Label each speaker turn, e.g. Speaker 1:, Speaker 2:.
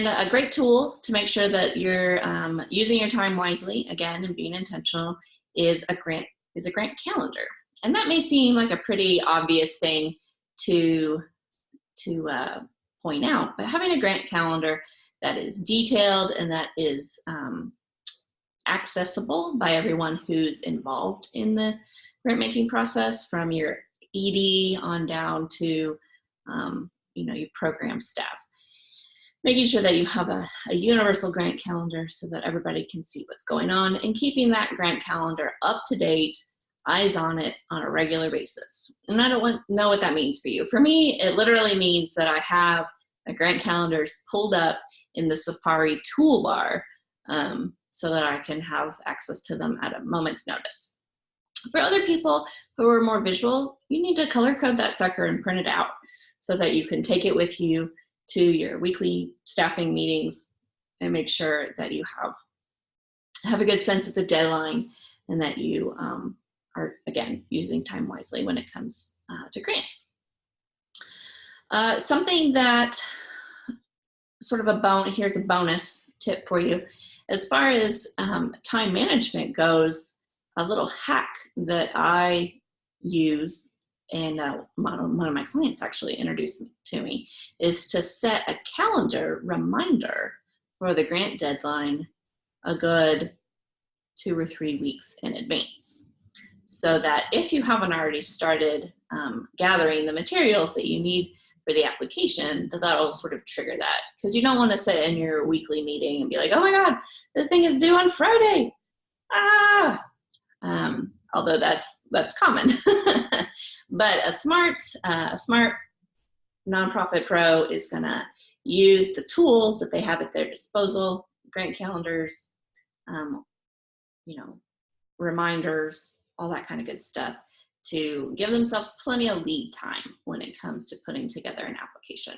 Speaker 1: a great tool to make sure that you're using your time wisely, again, and being intentional, is a grant calendar. And that may seem like a pretty obvious thing to point out, but having a grant calendar that is detailed and that is accessible by everyone who's involved in the grant making process, from your ED on down to your program staff. Making sure that you have a universal grant calendar so that everybody can see what's going on, and keeping that grant calendar up to date, eyes on it on a regular basis. And I don't know what that means for you. For me, it literally means that I have my grant calendars pulled up in the Safari toolbar so that I can have access to them at a moment's notice. For other people who are more visual, you need to color code that sucker and print it out so that you can take it with you to your weekly staffing meetings and make sure that you have a good sense of the deadline, and that you are, again, using time wisely when it comes to grants. Something that here's a bonus tip for you. As far as time management goes, a little hack that I use, and one of my clients actually introduced to me, is to set a calendar reminder for the grant deadline a good 2 or 3 weeks in advance, so that if you haven't already started gathering the materials that you need for the application, that'll sort of trigger that. Because you don't want to sit in your weekly meeting and be like, oh my God, this thing is due on Friday. Although that's common. But a smart nonprofit pro is gonna use the tools that they have at their disposal, grant calendars, reminders, all that kind of good stuff, to give themselves plenty of lead time when it comes to putting together an application.